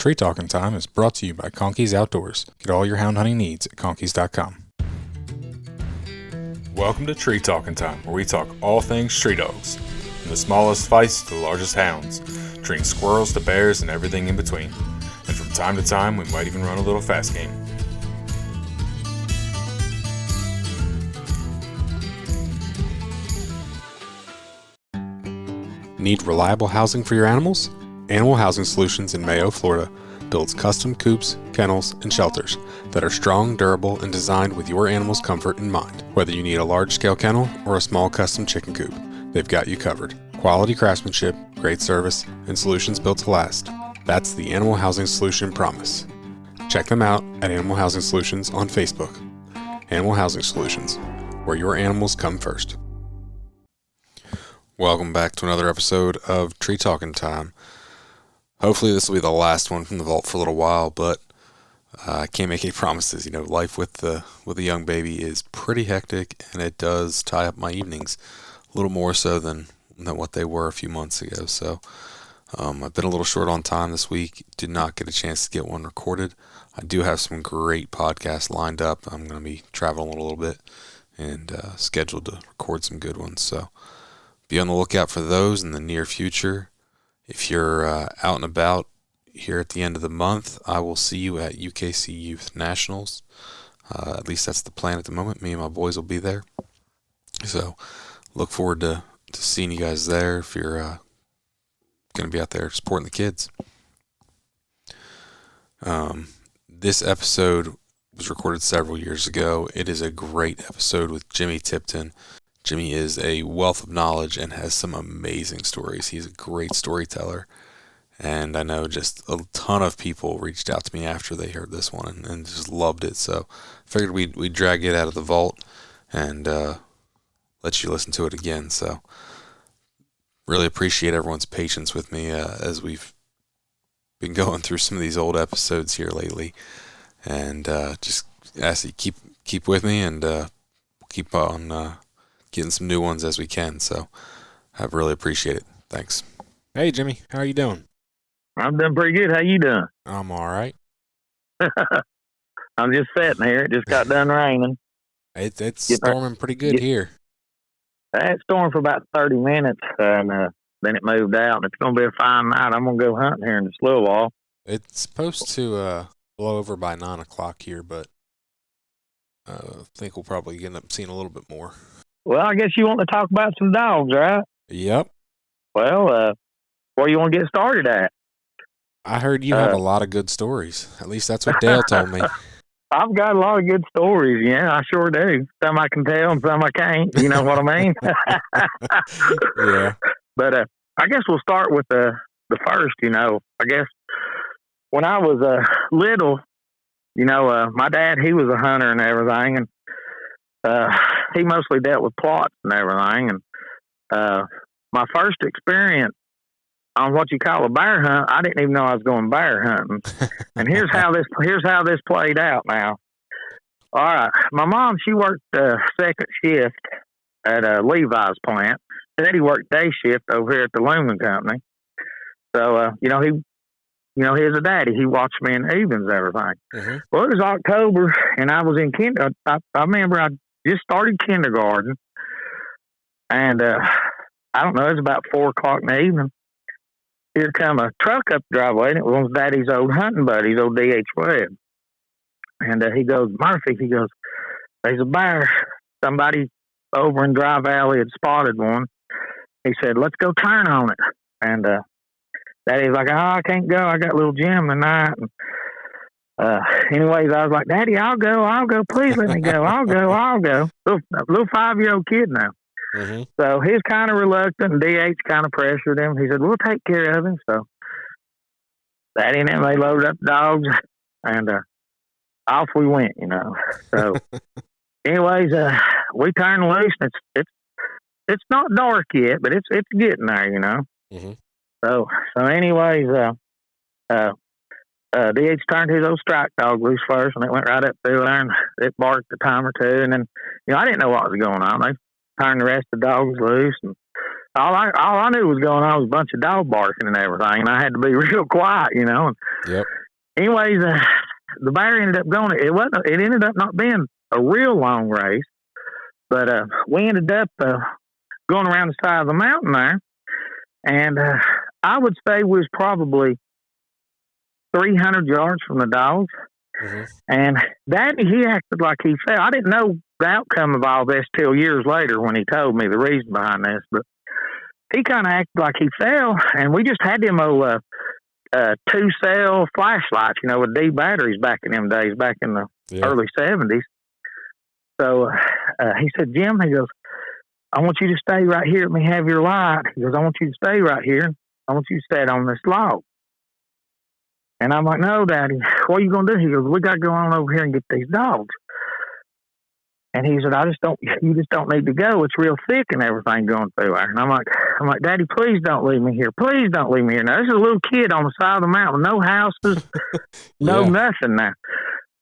Tree Talking Time is brought to you by Conkeys Outdoors. Get all your hound hunting needs at conkeys.com. Welcome to Tree Talking Time, where we talk all things tree dogs, from the smallest feists to the largest hounds, treating squirrels to bears and everything in between. And from time to time, we might even run a little fast game. Need reliable housing for your animals? Animal Housing Solutions in Mayo, Florida builds custom coops, kennels, and shelters that are strong, durable, and designed with your animal's comfort in mind. Whether you need a large-scale kennel or a small custom chicken coop, they've got you covered. Quality craftsmanship, great service, and solutions built to last. That's the Animal Housing Solution promise. Check them out at Animal Housing Solutions on Facebook. Animal Housing Solutions, where your animals come first. Welcome back to another episode of Tree Talking Time. Hopefully this will be the last one from the vault for a little while, but I can't make any promises. You know, life with a young baby is pretty hectic, and it does tie up my evenings a little more so than what they were a few months ago. So I've been a little short on time this week. Did not get a chance to get one recorded. I do have some great podcasts lined up. I'm going to be traveling a little bit and scheduled to record some good ones. So be on the lookout for those in the near future. If you're out and about here at the end of the month, I will see you at UKC Youth Nationals. At least that's the plan at the moment. Me and my boys will be there. So look forward to seeing you guys there if you're going to be out there supporting the kids. This episode was recorded several years ago. It is a great episode with Jimmy Tipton. Jimmy is a wealth of knowledge and has some amazing stories. He's a great storyteller. And I know just a ton of people reached out to me after they heard this one and just loved it. So I figured we'd drag it out of the vault and let you listen to it again. So really appreciate everyone's patience with me as we've been going through some of these old episodes here lately. And just ask you keep with me and keep on getting some new ones as we can. So I really appreciate it. Thanks. Hey, Jimmy. How are you doing? I'm doing pretty good. How you doing? I'm all right. I'm just sitting here. It just got done raining. It's storming pretty good here. It stormed for about 30 minutes, and then it moved out. And it's going to be a fine night. I'm going to go hunting here in just a little while. It's supposed to blow over by 9 o'clock here, but I think we'll probably end up seeing a little bit more. Well, I guess you want to talk about some dogs, right? Yep. Well, where you want to get started at? I heard you have a lot of good stories. At least that's what Dale told me. I've got a lot of good stories. Yeah, I sure do. Some I can tell and some I can't. You know what I mean? Yeah. But I guess we'll start with the first, you know. I guess when I was little, you know, my dad, he was a hunter and everything, and he mostly dealt with plots and everything. And my first experience on what you call a bear hunt, I didn't even know I was going bear hunting. And here's how this played out now. All right, my mom, she worked second shift at Levi's plant. Daddy worked day shift over here at the Lumen Company. So he was a daddy. He watched me in the evenings and everything. Mm-hmm. Well, it was October, and I was in kindergarten. I remember I just started kindergarten, and I don't know, it was about 4 o'clock in the evening. Here come a truck up the driveway, and it was Daddy's old hunting buddies, old D.H. Webb. And he goes, Murphy, he goes, there's a bear. Somebody over in Dry Valley had spotted one. He said, let's go turn on it. And Daddy's like, oh, I can't go. I got a little gym tonight. And, anyways, I was like, Daddy, I'll go. Please let me go. I'll go. Little 5-year-old kid now. Mm-hmm. So he's kind of reluctant, and DH kind of pressured him. He said, we'll take care of him. So Daddy and them, they loaded up the dogs, and off we went, you know. So anyways, we turned loose, and it's not dark yet, but it's getting there, you know. Mm-hmm. So anyways, DH turned his old strike dog loose first, and it went right up through there, and it barked a time or two, and then, you know, I didn't know what was going on. They turned the rest of the dogs loose, and all I knew was going on was a bunch of dog barking and everything, and I had to be real quiet, you know. Yep. Anyways, the bear ended up going. It ended up not being a real long race, but we ended up going around the side of the mountain there, and I would say we was probably 300 yards from the dogs. Mm-hmm. And Daddy, he acted like he fell. I didn't know the outcome of all this till years later when he told me the reason behind this, but he kind of acted like he fell, and we just had them old 2-cell flashlights, you know, with D batteries back in them days, back in the early 70s. So he said, Jim, he goes, I want you to stay right here. Let me have your light. He goes, I want you to stay right here. I want you to stay on this log. And I'm like, no, Daddy, what are you going to do? He goes, we got to go on over here and get these dogs. And he said, you just don't need to go. It's real thick and everything going through there. And I'm like, Daddy, please don't leave me here. Please don't leave me here. Now, this is a little kid on the side of the mountain, no houses, no nothing now.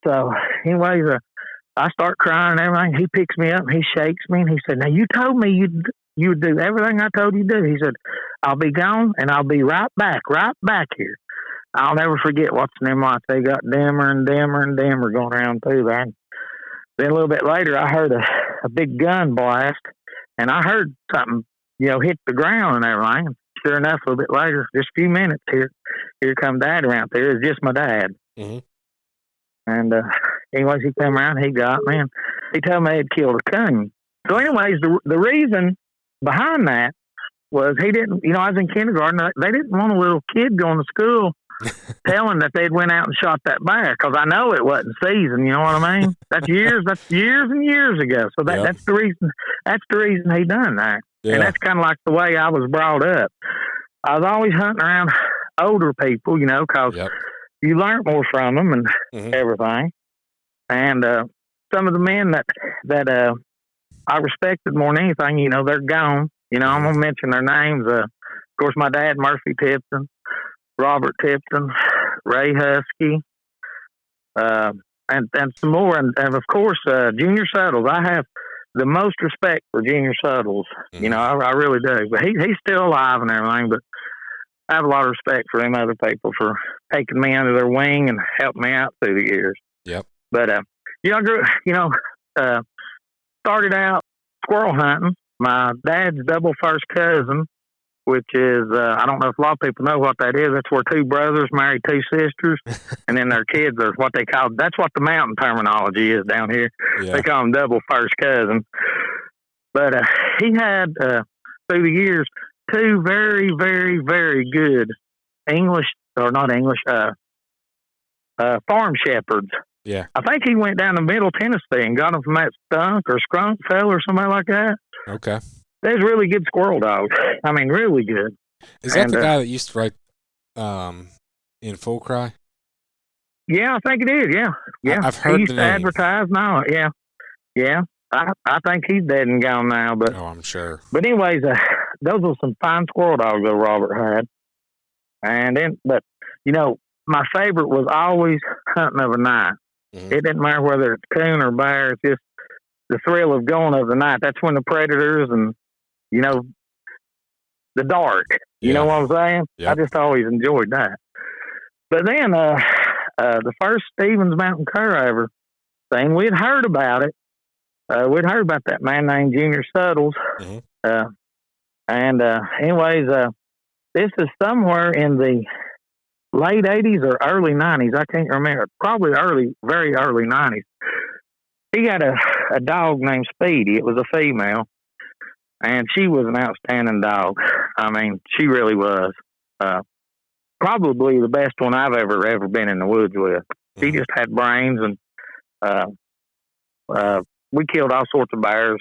So anyways, I start crying and everything. He picks me up and he shakes me and he said, now you told me you would do everything I told you to do. He said, I'll be gone and I'll be right back here. I'll never forget watching them lights. They got dimmer and dimmer and dimmer going around through there. And then a little bit later, I heard a big gun blast, and I heard something, you know, hit the ground and everything. And sure enough, a little bit later, just a few minutes, here come Dad around there. It's just my dad. Mm-hmm. And anyways, he came around, he got me, and he told me he'd killed a coon. So anyways, the reason behind that was he didn't, you know, I was in kindergarten. They didn't want a little kid going to school telling that they'd went out and shot that bear, because I know it wasn't season. You know what I mean? That's years and years ago. So that's the reason. That's the reason he done that. Yeah. And that's kind of like the way I was brought up. I was always hunting around older people, you know, because you learn more from them and everything. And some of the men that I respected more than anything, you know, they're gone. You know, I'm gonna mention their names. Of course, my dad, Murphy Tipton, Robert Tipton, Ray Husky, and some more, and of course Junior Suttles. I have the most respect for Junior Suttles. You know, I really do. But he's still alive and everything. But I have a lot of respect for them other people for taking me under their wing and helping me out through the years. Yep. But started out squirrel hunting. My dad's double first cousin, which is, I don't know if a lot of people know what that is. That's where two brothers marry two sisters, and then their kids are what they call, that's what the mountain terminology is down here. Yeah. They call them double first cousin. But he had, through the years, two very, very, very good farm shepherds. Yeah. I think he went down to Middle Tennessee and got them from that skunk fell or something like that. Okay. There's really good squirrel dogs. I mean, really good. Is that the guy that used to write in Full Cry? Yeah, I think it is. Yeah. I've heard he used the to name. advertise now. Yeah. I think he's dead and gone now. But I'm sure. But anyways, those were some fine squirrel dogs that Robert had. But you know, my favorite was always hunting of a night. Mm-hmm. It didn't matter whether it's coon or bear. It's just the thrill of going of the night. That's when the predators and, you know, the dark. You know what I'm saying? Yep. I just always enjoyed that. But then the first Stevens Mountain Cur I ever seen, we'd heard about it. We'd heard about that man named Junior Suttles. Mm-hmm. Anyways, this is somewhere in the late 80s or early 90s. I can't remember. Probably very early 90s. He had a dog named Speedy. It was a female. And she was an outstanding dog. I mean, she really was. Probably the best one I've ever been in the woods with. She just had brains, and we killed all sorts of bears,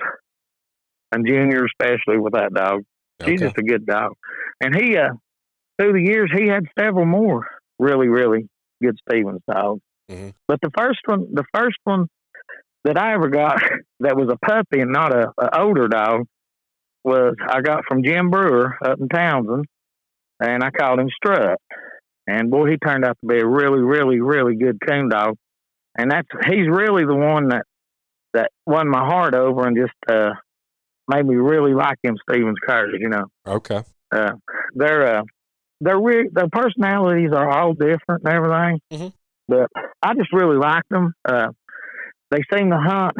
and Junior especially with that dog. She's just a good dog. And he, through the years, he had several more really, really good Stevens dogs. Mm-hmm. But the first one that I ever got that was a puppy and not a older dog was I got from Jim Brewer up in Townsend, and I called him Strut. And boy, he turned out to be a really, really, really good coon dog. And he's really the one that won my heart over and just made me really like them Stevens curs. Okay. Uh, they're their personalities are all different and everything, Mm-hmm. but I just really like them. They seem to hunt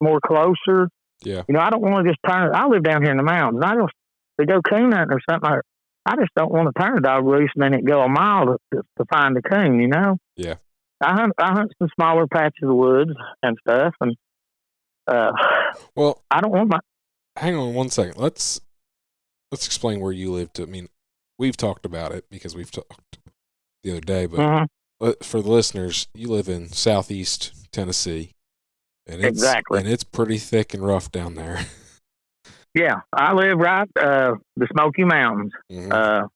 more closer. Yeah. I don't want to just turn. I live down here in the mountains. I don't to go coon hunting or something. I just don't want to turn a dog loose and then it go a mile to find a coon. Yeah. I hunt some smaller patches of woods and stuff, and well, I don't want my. Hang on one second. Let's explain where you live. I mean, we've talked about it because we've talked the other day, but for the listeners, you live in southeast Tennessee, and exactly, and it's pretty thick and rough down there. Yeah, I live right the Smoky Mountains, the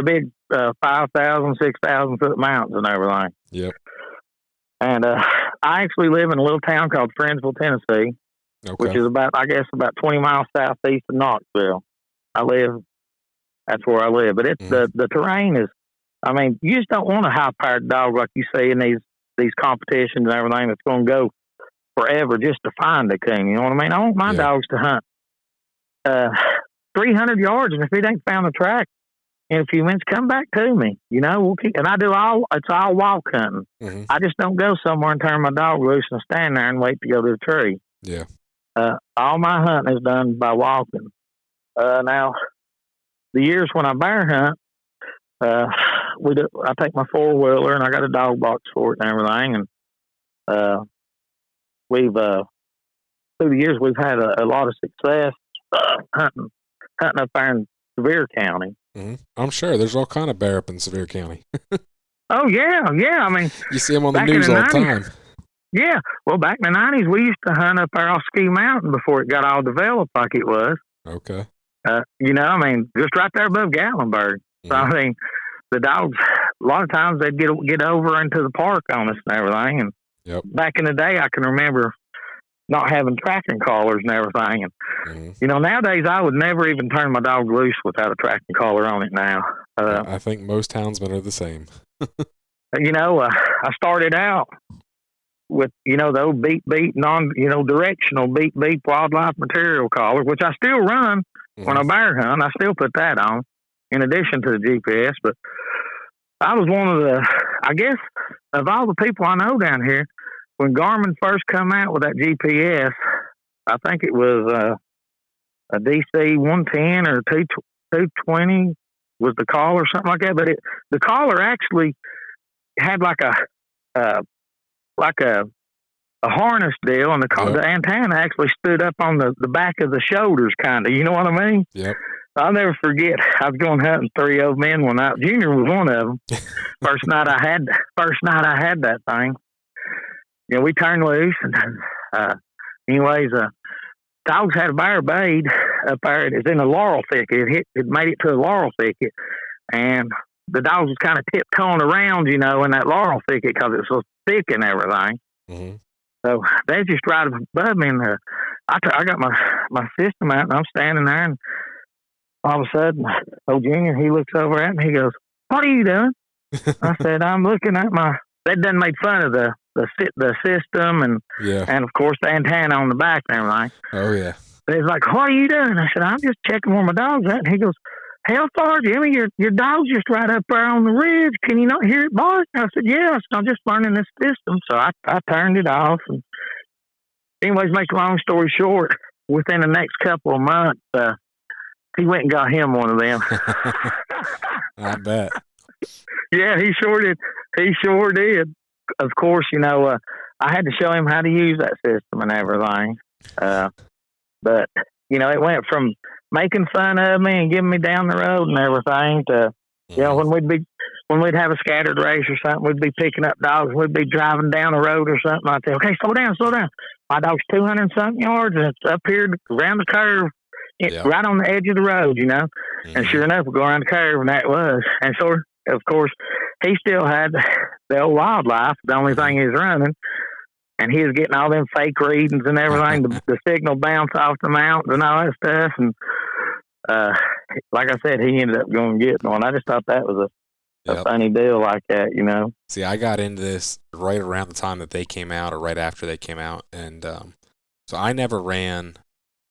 big 5,000, 6,000 foot mountains and everything. Yep. And I actually live in a little town called Friendsville, Tennessee, which is about 20 miles southeast of Knoxville. That's where I live. But it's the terrain is, I mean, you just don't want a high-powered dog like you see in these competitions and everything that's going to go forever just to find a coon. You know what I mean? I want my dogs to hunt 300 yards, and if it ain't found the track in a few minutes, come back to me. We'll keep, and it's all walk hunting. I just don't go somewhere and turn my dog loose and stand there and wait to go to the tree. Yeah. All my hunting is done by walking. Now, the years when I bear hunt, I take my 4-wheeler and I got a dog box for it and everything, and we've through the years we've had a lot of success hunting up there in Sevier County. I'm sure there's all kind of bear up in Sevier County. Oh yeah. I mean, you see them on the news all the time. Yeah. Well, back in the 90s, we used to hunt up there off Ski Mountain before it got all developed like it was. Okay. I mean, just right there above Gatlinburg. So I mean, the dogs, a lot of times they'd get over into the park on us and everything. And back in the day, I can remember not having tracking collars and everything. And, nowadays I would never even turn my dog loose without a tracking collar on it now. I think most houndsmen are the same. I started out with, the old beep, directional beep, wildlife material collar, which I still run when I bear hunt. I still put that on in addition to the GPS. But I was one of I guess, of all the people I know down here, when Garmin first come out with that GPS, I think it was a DC 110 or 220 was the collar or something like that. But the collar actually had like a harness deal, and the antenna actually stood up on the back of the shoulders, kind of. You know what I mean? Yep. I'll never forget. I was going hunting 3 old men one night. Junior was one of them. First night I had that thing. We turned loose, and dogs had a bear bayed up there. It was in a laurel thicket. It made it to a laurel thicket, and the dogs was kind of tiptoeing around, in that laurel thicket because it's so thick and everything. So they just right above me, and I got my system out, and I'm standing there, and all of a sudden, old Junior, he looks over at me, he goes, "What are you doing?" I said, "I'm looking at They done made fun of the system and of course the antenna on the back and everything." Oh yeah. He's like, "What are you doing?" I said, "I'm just checking where my dog's at." And he goes, "Hell far, Jimmy, your dog's just right up there on the ridge. Can you not hear it bark?" I said, "Yes, I'm just learning this system." So I turned it off. And anyways, make a long story short, within the next couple of months, he went and got him one of them. I bet. Yeah, he sure did. He sure did. Of course, I had to show him how to use that system and everything. But, it went from making fun of me and giving me down the road and everything to, when we'd have a scattered race or something, we'd be picking up dogs. We'd be driving down the road or something. I'd say, "Okay, slow down. My dog's 200 and something yards, and it's up here around the curve, right on the edge of the road, And sure enough, we go around the curve, and that was. And so, of course, he still had the old wildlife, the only thing he was running, and he was getting all them fake readings and everything, the signal bounce off the mountains and all that stuff. And like I said, he ended up going and getting one. I just thought that was a funny deal like that, See, I got into this right around the time that they came out or right after they came out. And so I never ran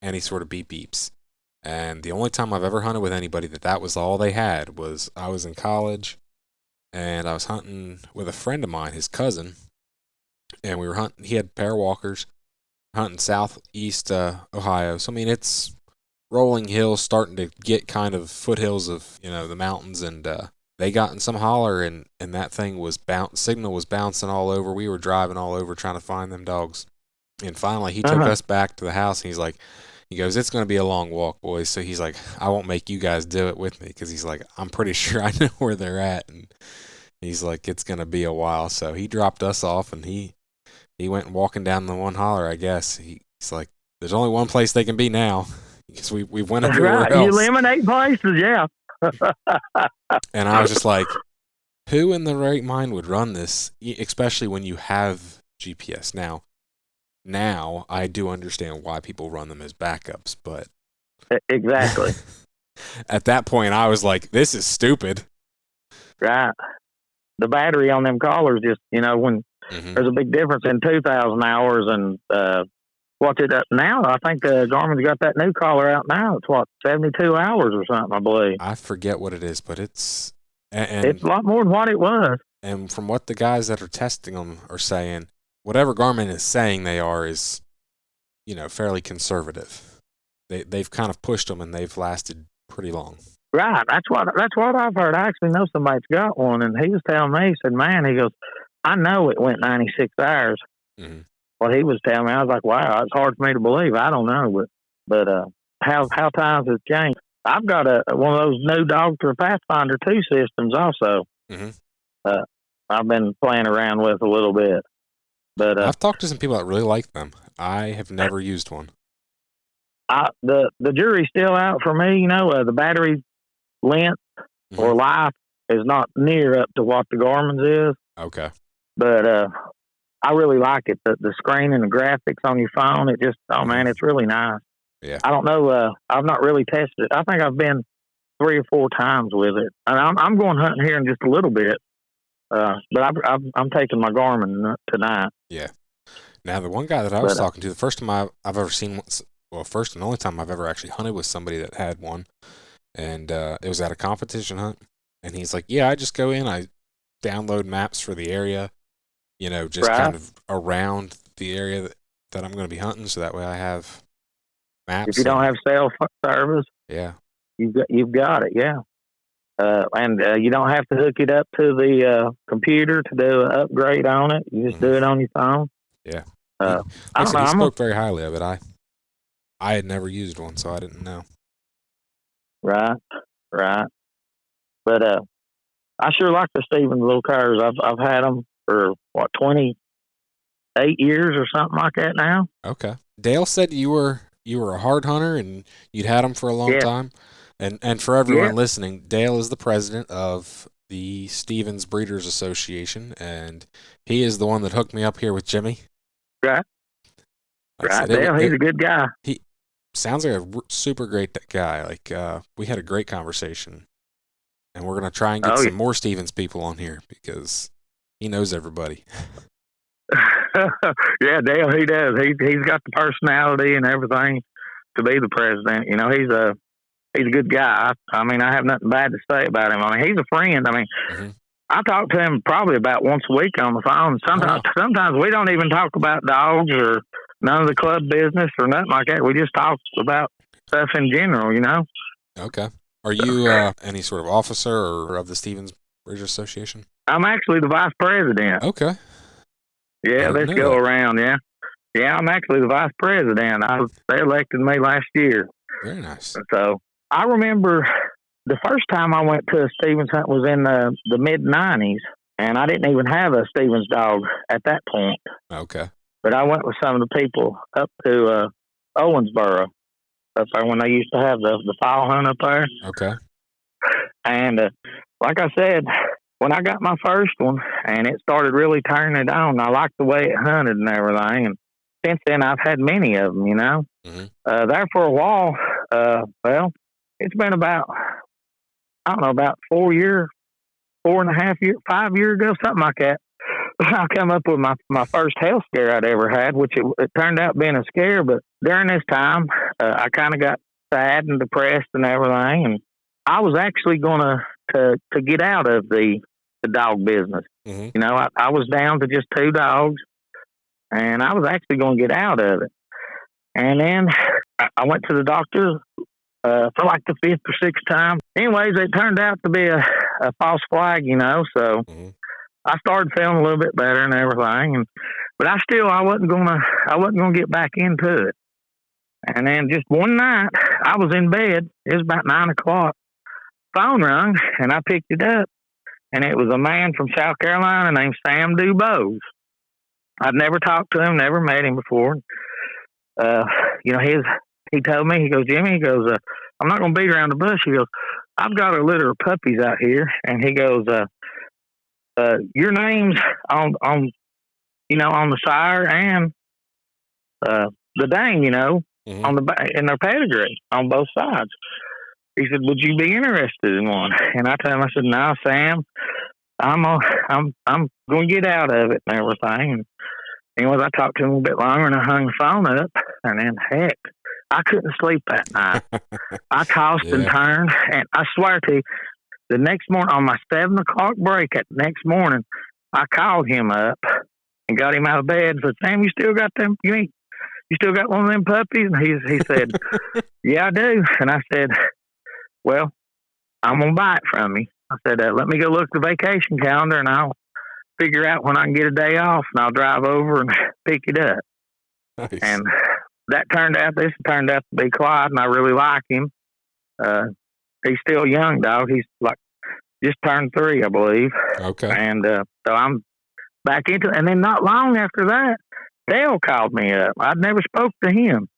any sort of beep beeps. And the only time I've ever hunted with anybody that was all they had was I was in college, and I was hunting with a friend of mine, his cousin, and we were hunting. He had pair walkers, hunting southeast Ohio. So I mean, it's rolling hills, starting to get kind of foothills of the mountains, and they got in some holler, and that thing was signal was bouncing all over. We were driving all over trying to find them dogs, and finally he took us back to the house, and he goes, it's going to be a long walk, boys. So he's like, I won't make you guys do it with me, because he's like, I'm pretty sure I know where they're at, and he's like, it's going to be a while. So he dropped us off, and he went walking down the one holler, I guess. He's like, there's only one place they can be now, because we went everywhere else. You eliminate places, yeah. And I was just like, who in the right mind would run this, especially when you have GPS? Now I do understand why people run them as backups, but exactly. At that point, I was like, this is stupid. Right. The battery on them collars just, when there's a big difference in 2,000 hours and what's it up now? I think Garmin's got that new collar out now. It's 72 hours or something, I believe. I forget what it is, but it's a lot more than what it was. And from what the guys that are testing them are saying, whatever Garmin is saying they are is, fairly conservative. They've kind of pushed them, and they've lasted pretty long. Right. That's what I've heard. I actually know somebody's got one, and he was telling me, he said, man, he goes, I know it went 96 hours. Mm-hmm. What he was telling me, I was like, wow, it's hard for me to believe. I don't know, but how times have changed. I've got one of those new Dogtra Pathfinder 2 systems also. Mm-hmm. I've been playing around with a little bit. But I've talked to some people that really like them. I have never used one. The jury's still out for me. The battery length or life is not near up to what the Garmin's is. Okay. But I really like it. The screen and the graphics on your phone, it just, oh man, it's really nice. Yeah. I don't know. I've not really tested it. I think I've been 3 or 4 times with it. And I'm going hunting here in just a little bit. But I'm taking my Garmin tonight. Yeah. Now, the one guy that I was talking to, the first time I've ever seen one, well, first and only time I've ever actually hunted with somebody that had one, and it was at a competition hunt, and he's like, yeah, I just go in, I download maps for the area, just kind of around the area that I'm going to be hunting, so that way I have maps. If you don't have cell service, yeah, you've got it, yeah. And you don't have to hook it up to the computer to do an upgrade on it. You just do it on your phone. Yeah. He spoke very highly of it. I had never used one, so I didn't know. Right. But I sure like the Stevens little cars. I've had them for 28 years or something like that now. Okay. Dale said you were a hard hunter and you'd had them for a long time. And for everyone listening, Dale is the president of the Stevens Breeders Association, and he is the one that hooked me up here with Jimmy. Right. Dale, he's a good guy. He sounds like a super great guy. Like, we had a great conversation, and we're going to try and get some more Stevens people on here because he knows everybody. Yeah, Dale, he does. He's got the personality and everything to be the president. He's a good guy. I mean, I have nothing bad to say about him. I mean, he's a friend. I mean, I talk to him probably about once a week on the phone. Sometimes we don't even talk about dogs or none of the club business or nothing like that. We just talk about stuff in general, Okay. Are you any sort of officer or of the Stevens Breeders Association? I'm actually the vice president. Okay. Yeah, let's go around, yeah. Yeah, I'm actually the vice president. They elected me last year. Very nice. So I remember the first time I went to a Stevens hunt was in the mid-'90s, and I didn't even have a Stevens dog at that point. Okay. But I went with some of the people up to Owensboro, up there when they used to have the fowl hunt up there. Okay. And like I said, when I got my first one, and it started really turning it on, I liked the way it hunted and everything. And since then, I've had many of them, There for a while, it's been about, I don't know, about 4 years, 4.5 years, 5 years ago, something like that. I come up with my first hell scare I'd ever had, which it turned out being a scare, but during this time, I kind of got sad and depressed and everything, and I was actually going to get out of the dog business. Mm-hmm. You know, I was down to just 2 dogs, and I was actually going to get out of it. And then I went to the doctor for like the 5th or 6th time. Anyways, it turned out to be a false flag, you know. So Mm-hmm. I started feeling a little bit better and everything, but I wasn't gonna get back into it. And then just one night, I was in bed. It was about 9 o'clock. Phone rung, and I picked it up, and it was a man from South Carolina named Sam Dubose. I'd never talked to him, never met him before. You know, he told me, he goes, Jimmy, he goes, I'm not going to beat around the bush. He goes, I've got a litter of puppies out here, and he goes, your name's on you know, on the sire and the dang, you know, Mm-hmm. on the in their pedigree on both sides. He said, "Would you be interested in one?" And I told him, I said, "No, Sam, I'm going to get out of it and everything." And anyways, I talked to him a bit longer, and I hung the phone up. And then, heck, I couldn't sleep that night. I tossed and turned, and I swear to you, the next morning on my 7 o'clock break, at next morning, I called him up and got him out of bed and said, "Sam, you still got them? You still got one of them puppies?" And he said, "Yeah, I do." And I said, "Well, I'm going to buy it from you." I said, "Let me go look at the vacation calendar, and I'll figure out when I can get a day off, and I'll drive over and pick it up." Nice. And this turned out to be Clyde, and I really like him. He's still a young dog. He's like just turned 3, I believe. Okay. And so I'm back into it. And then not long after that, Dale called me up. I'd never spoke to him.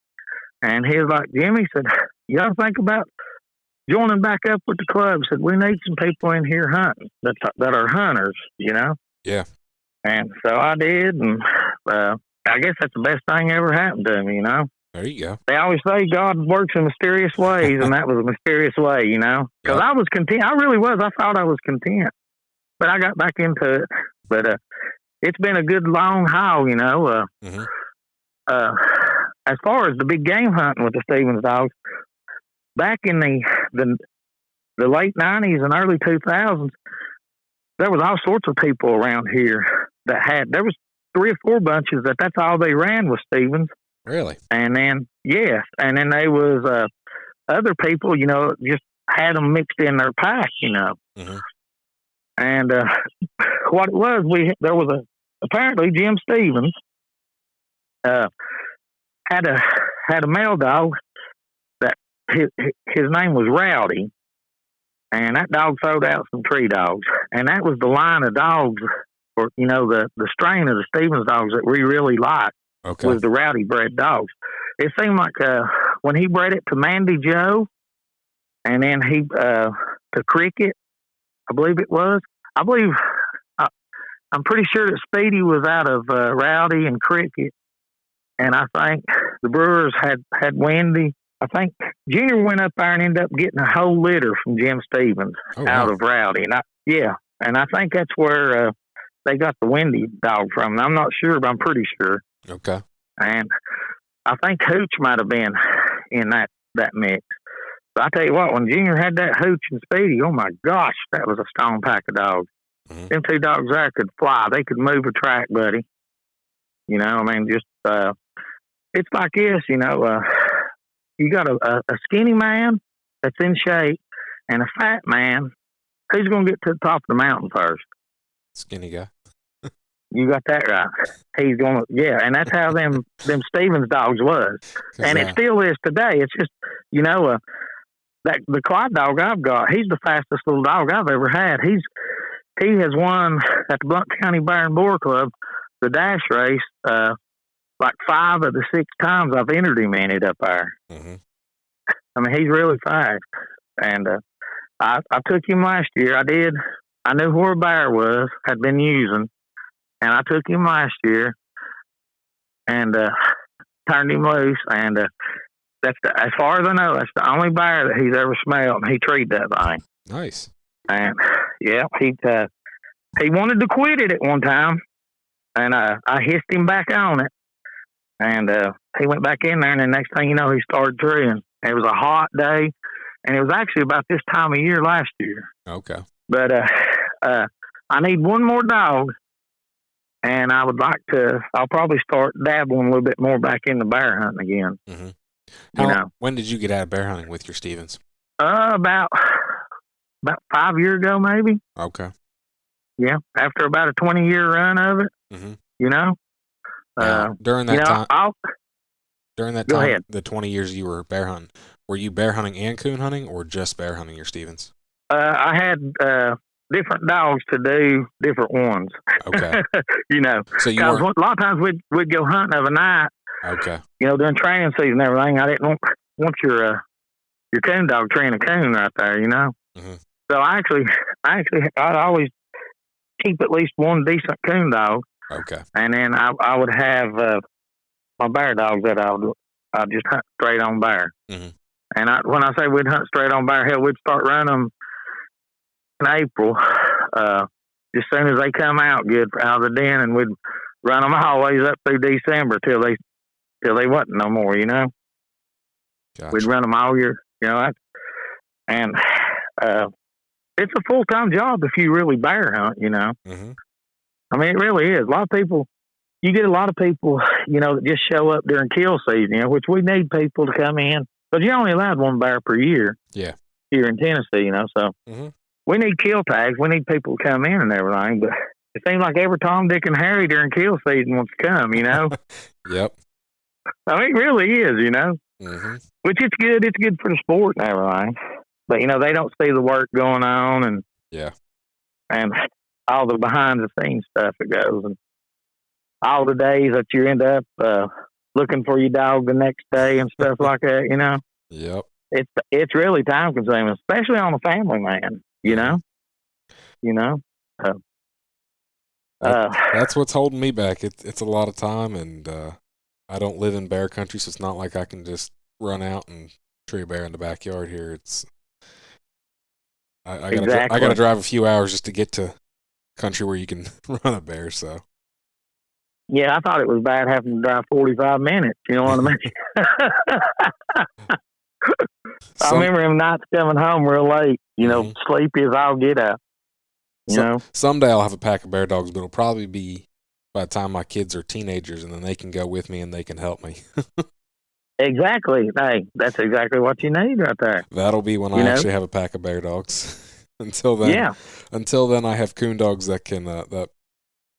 And he was like, "Jimmy," said, "you ought to think about joining back up with the club." Said, "We need some people in here hunting that are hunters, you know." Yeah. And so I did, and I guess that's the best thing ever happened to me, you know. There you go. They always say God works in mysterious ways, and that was a mysterious way, you know. Because I was content. I really was. I thought I was content, but I got back into it. But it's been a good long haul, you know. Mm-hmm. As far as the big game hunting with the Stevens dogs, back in the late 90s and early 2000s, there was all sorts of people around here there was 3 or 4 bunches that's all they ran was Stevens. Really? And then, yes, and then there was other people, you know, just had them mixed in their pack, you know. Mm-hmm. And what it was, there was apparently Jim Stevens had a male dog that his name was Rowdy, and that dog throwed out some tree dogs, and that was the line of dogs, or you know, the strain of the Stevens dogs that we really liked. Okay. Was the Rowdy bred dogs. It seemed like when he bred it to Mandy Joe, and then he to Cricket, I believe it was. I'm pretty sure that Speedy was out of Rowdy and Cricket, and I think the Brewers had Wendy. I think Junior went up there and ended up getting a whole litter from Jim Stevens out of Rowdy, and I think that's where they got the Wendy dog from. And I'm not sure, but I'm pretty sure. Okay. And I think Hooch might have been in that mix. But I tell you what, when Junior had that Hooch and Speedy, oh my gosh, that was a strong pack of dogs. Mm-hmm. Them 2 dogs there could fly. They could move a track, buddy. You know, I mean, just it's like this, you know. You got a skinny man that's in shape and a fat man. Who's going to get to the top of the mountain first? Skinny guy. You got that right. He's going to, yeah, and that's how them Stevens dogs was. And it still is today. It's just, you know, that the Clyde dog I've got, he's the fastest little dog I've ever had. He has won at the Blount County Bear and Boar Club, the dash race, like 5 of the 6 times I've entered him in it up there. Mm-hmm. I mean, he's really fast. And I took him last year. I knew where a bear was, had been using, and I took him last year and turned him loose. And as far as I know, that's the only bear that he's ever smelled, and he treated that thing. Nice. And yeah, he wanted to quit it at one time, and I hissed him back on it. And he went back in there, and the next thing you know, he started treeing. It was a hot day, and it was actually about this time of year last year. Okay. But I need one more dog, and I would like to. I'll probably start dabbling a little bit more back into bear hunting again. Mm-hmm. When did you get out of bear hunting with your Stevens? About 5 years ago, maybe. Okay. Yeah, after about a 20-year run of it. Mm-hmm. You know. During that time. During that Go time, ahead. the 20 years you were bear hunting, were you bear hunting and coon hunting, or just bear hunting your Stevens? I had different dogs to do different ones. Okay. You know, so a lot of times we'd go hunting of a night. Okay. You know, during training season and everything, I didn't want your coon dog treeing a coon right there. You know, mm-hmm. So I'd always keep at least one decent coon dog. Okay. And then I would have my bear dogs that I'd just hunt straight on bear. Mm-hmm. And when I say we'd hunt straight on bear, hell, we'd start running them in April, as soon as they come out good out of the den, and we'd run them always up through December till they wasn't no more. You know, Gotcha. We'd run them all year. You know, and it's a full-time job if you really bear hunt. You know, mm-hmm. I mean, it really is. You get a lot of people, you know, that just show up during kill season, you know, which we need people to come in, but you're only allowed one bear per year. Yeah. Here in Tennessee, you know, so mm-hmm. we need kill tags. We need people to come in and everything, but it seems like every Tom, Dick, and Harry during kill season wants to come, you know. Yep. I mean, it really is, you know, mm-hmm. which it's good. It's good for the sport and everything, but you know, they don't see the work going on and all the behind the scenes stuff that goes, and all the days that you end up looking for your dog the next day and stuff like that, you know. Yep. It's really time consuming, especially on a family man, you know. You know. That's what's holding me back. It's a lot of time, and I don't live in bear country, so it's not like I can just run out and tree a bear in the backyard here. It's I gotta drive a few hours just to get to country where you can run a bear. So yeah, I thought it was bad having to drive 45 minutes. You know what I mean? I remember him nights coming home real late. You know, sleepy as all get out. You know, someday I'll have a pack of bear dogs, but it'll probably be by the time my kids are teenagers, and then they can go with me and they can help me. Exactly. Hey, that's exactly what you need right there. That'll be when I actually have a pack of bear dogs. Until then, I have coon dogs that can that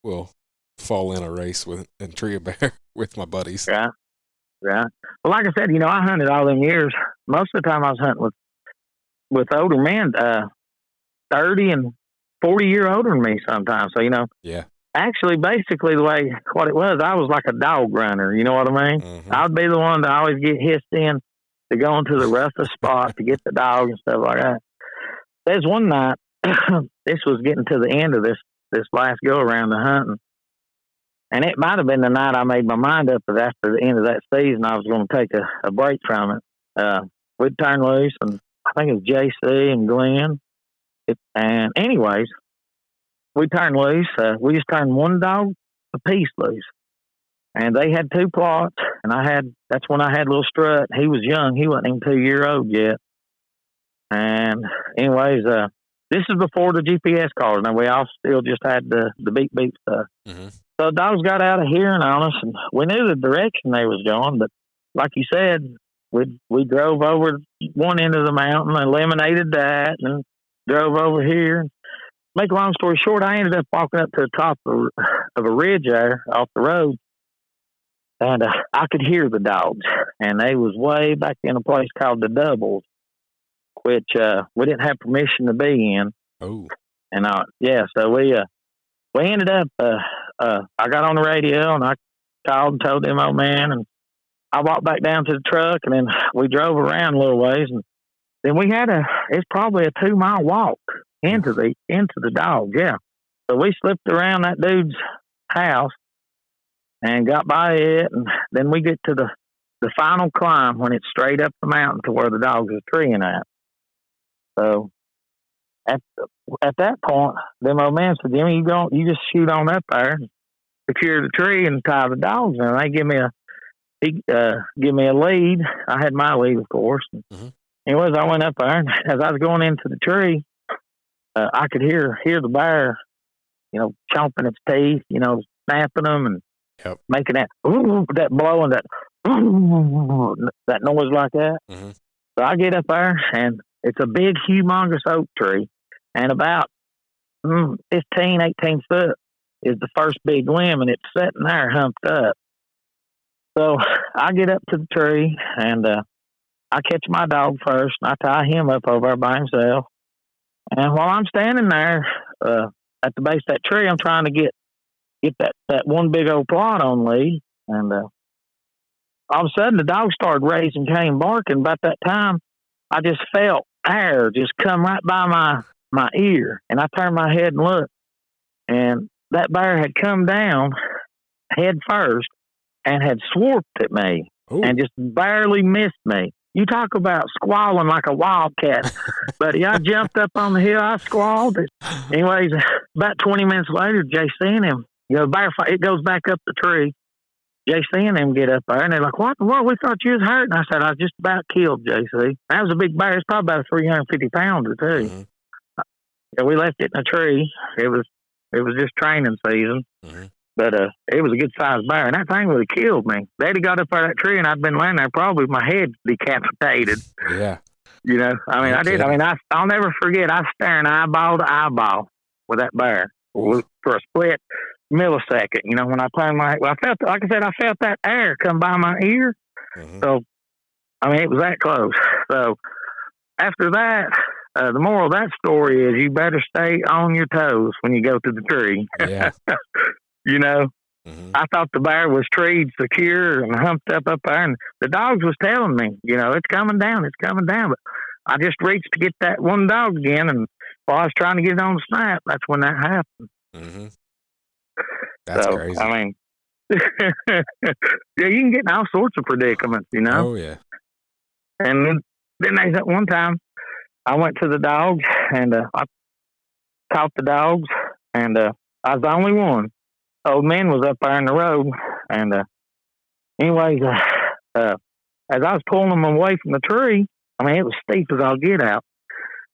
will fall in a race with and tree a bear with my buddies. Yeah. Well, like I said, you know, I hunted all them years. Most of the time, I was hunting with older men, 30 and 40-year older than me sometimes. So, you know, actually, basically, what it was, I was like a dog runner. You know what I mean? Mm-hmm. I'd be the one to always get hissed in to go into the roughest spot to get the dog and stuff like that. There's one night, this was getting to the end of this last go around the hunting, and it might have been the night I made my mind up that after the end of that season I was going to take a break from it. We'd turn loose, and I think it was JC and Glenn. And anyways, we turned loose. We just turned one dog apiece loose, and they had 2 plots, and that's when I had little Strut. He was young; he wasn't even 2-year-old yet. And anyways, this is before the GPS cars. Now we all still just had the beep stuff. Mm-hmm. So the dogs got out of hearing on us, and we knew the direction they was going. But like you said, we drove over one end of the mountain, eliminated that, and drove over here. Make a long story short, I ended up walking up to the top of a ridge there off the road, and I could hear the dogs, and they was way back in a place called the Doubles, which we didn't have permission to be in. Oh. And so we ended up. I got on the radio and I called and told them old man, and I walked back down to the truck, and then we drove around a little ways, and then we had it's probably a 2-mile walk into the dogs. Yeah. So we slipped around that dude's house and got by it, and then we get to the final climb when it's straight up the mountain to where the dogs are treeing at. So at that point, them old man said, "Jimmy, you just shoot on up there, secure the tree, and tie the dogs." And they give me he gave me a lead. I had my lead, of course. Mm-hmm. Anyways, I went up there, and as I was going into the tree, I could hear the bear, chomping its teeth, snapping them and making that blowing that noise like that. Mm-hmm. So I get up there, and it's a big, humongous oak tree, and about 15, 18 foot is the first big limb, and it's sitting there humped up. So I get up to the tree, and I catch my dog first, and I tie him up over there by himself. And while I'm standing there at the base of that tree, I'm trying to get that one big old plot on lead. And all of a sudden, the dog started raising, came barking. About that time, I just felt air just come right by my ear. And I turned my head and looked. And that bear had come down head first and had swooped at me. Ooh. And just barely missed me. You talk about squalling like a wildcat. But I jumped up on the hill. I squalled. Anyways, about 20 minutes later, JC and him, bear fight, it goes back up the tree. JC and them get up there, and they're like, what? We thought you was hurt. And I said, I was just about killed, JC. That was a big bear. It's probably about a 350-pounder, too. Mm-hmm. Yeah, we left it in a tree. It was just training season. Mm-hmm. But it was a good-sized bear, and that thing would have killed me. They'd have got up there that tree, and I'd been laying there probably with my head decapitated. Yeah. I did. I'll never forget, I was staring eyeball to eyeball with that bear for a split millisecond. When I turned I felt, like I said, I felt that air come by my ear. Mm-hmm. So, it was that close. So, after that, the moral of that story is you better stay on your toes when you go to the tree. Yeah. Mm-hmm. I thought the bear was treed secure and humped up there, and the dogs was telling me, it's coming down. But I just reached to get that one dog again, and while I was trying to get it on the snap, that's when that happened. Mm-hmm. That's crazy. Yeah, you can get in all sorts of predicaments, Oh, yeah. And then at one time, I went to the dogs, and I caught the dogs, and I was the only one. Old man was up there in the road, and anyways, as I was pulling them away from the tree, it was steep as I'll get out,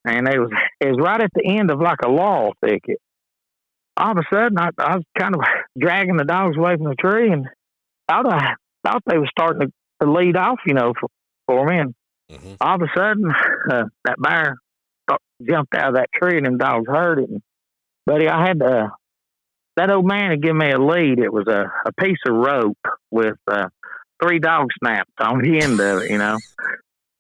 and it was right at the end of like a laurel thicket. All of a sudden, I was kind of dragging the dogs away from the tree, and I thought they were starting to lead off, for me. And mm-hmm. All of a sudden, that bear jumped out of that tree, and them dogs heard it. And, buddy, I had that old man had given me a lead. It was a piece of rope with 3 dog snaps on the end of it,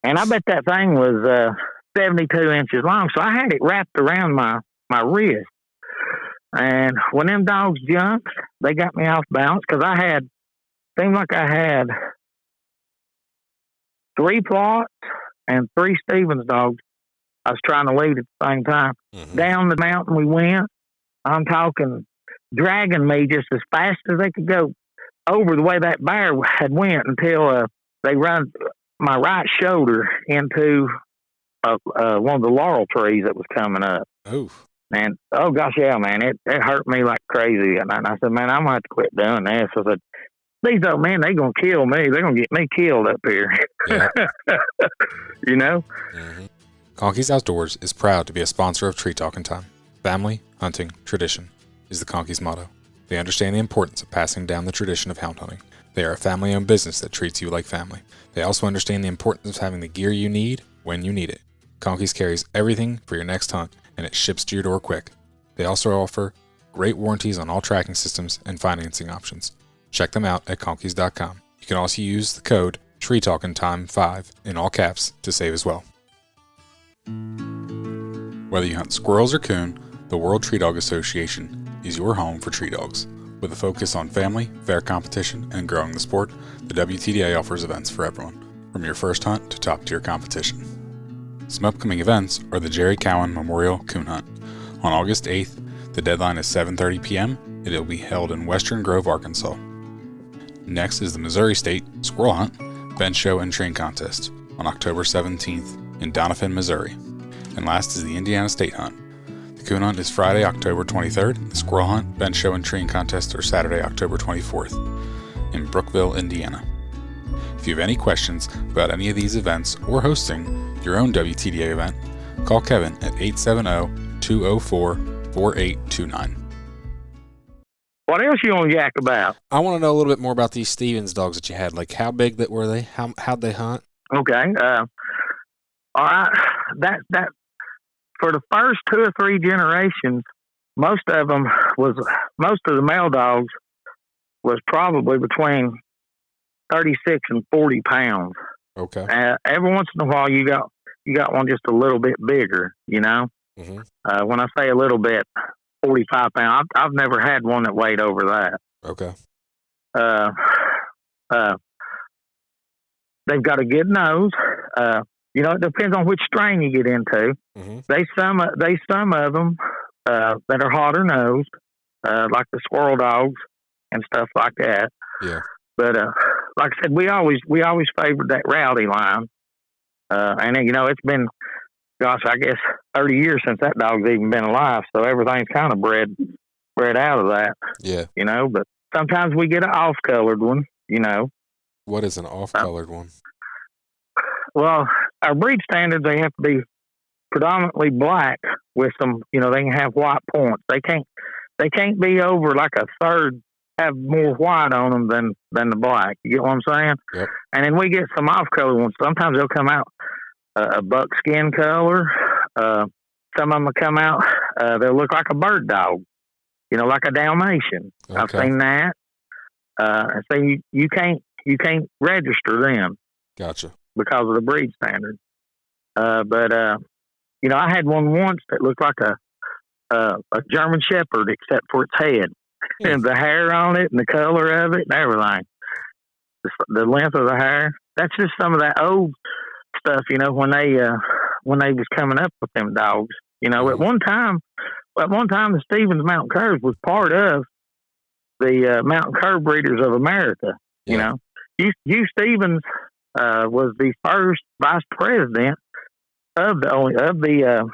And I bet that thing was 72 inches long. So I had it wrapped around my wrist. And when them dogs jumped, they got me off balance because seemed like I had 3 plots and 3 Stevens dogs I was trying to lead at the same time. Mm-hmm. Down the mountain we went. I'm talking dragging me just as fast as they could go over the way that bear had went until they run my right shoulder into one of the laurel trees that was coming up. Oof. And, oh, gosh, yeah, man, it hurt me like crazy. And I said, man, I'm going to have to quit doing this. I said, these old men, they're going to kill me. They're going to get me killed up here. Yeah. Mm-hmm. Conkeys Outdoors is proud to be a sponsor of Tree Talking Time. Family, hunting, tradition is the Conkeys motto. They understand the importance of passing down the tradition of hound hunting. They are a family-owned business that treats you like family. They also understand the importance of having the gear you need when you need it. Conkeys carries everything for your next hunt, and it ships to your door quick. They also offer great warranties on all tracking systems and financing options. Check them out at conkeys.com. You can also use the code TreeTalkingTime5 in all caps to save as well. Whether you hunt squirrels or coon, the World Tree Dog Association is your home for tree dogs. With a focus on family, fair competition, and growing the sport, the WTDA offers events for everyone, from your first hunt to top-tier competition. Some upcoming events are the Jerry Cowan Memorial Coon Hunt. On August 8th, the deadline is 7:30 p.m. It will be held in Western Grove, Arkansas. Next is the Missouri State Squirrel Hunt, Bench Show and Train Contest on October 17th in Doniphan, Missouri. And last is the Indiana State Hunt. The Coon Hunt is Friday, October 23rd. The Squirrel Hunt, Bench Show and Train Contest are Saturday, October 24th in Brookville, Indiana. If you have any questions about any of these events or hosting your own WTDA event, call Kevin at 870-204-4829. What else you want to yak about? I want to know a little bit more about these Stevens dogs that you had. Like, how big that were they? How'd they hunt? Okay. All right. That for the first 2 or 3 generations, most of the male dogs was probably between 36 and 40 pounds. Okay. Every once in a while, you got one just a little bit bigger. You know, Mm-hmm. When I say a little bit, 45 pounds. I've never had one that weighed over that. Okay. They've got a good nose. You know, it depends on which strain you get into. Mm-hmm. Some of them that are hotter nosed, like the squirrel dogs and stuff like that. Yeah. But like I said, we always favored that rowdy line. And you know, it's been, gosh, I guess 30 years since that dog's even been alive. So everything's kind of bred out of that. Yeah. You know, but sometimes we get an off-colored one. You know. What is an off-colored one? Well, our breed standards, they have to be predominantly black with some, you know, they can have white points. They can't be over like a third, have more white on them than the black. You get what I'm saying? Yep. And then we get some off-colored ones. Sometimes they'll come out a buckskin color. Some of them will come out, they'll look like a bird dog, you know, like a Dalmatian. Okay. I've seen that. So you can't register them. Gotcha. Because of the breed standard. But you know, I had one once that looked like a German Shepherd, except for its head and the hair on it and the color of it and everything. The length of the hair. That's just some of that old stuff, you know, when they was coming up with them dogs. You know, at one time, the Stevens Mountain Curs was part of the Mountain Cur Breeders of America. Yeah. You know, Hugh Stevens was the first vice president of the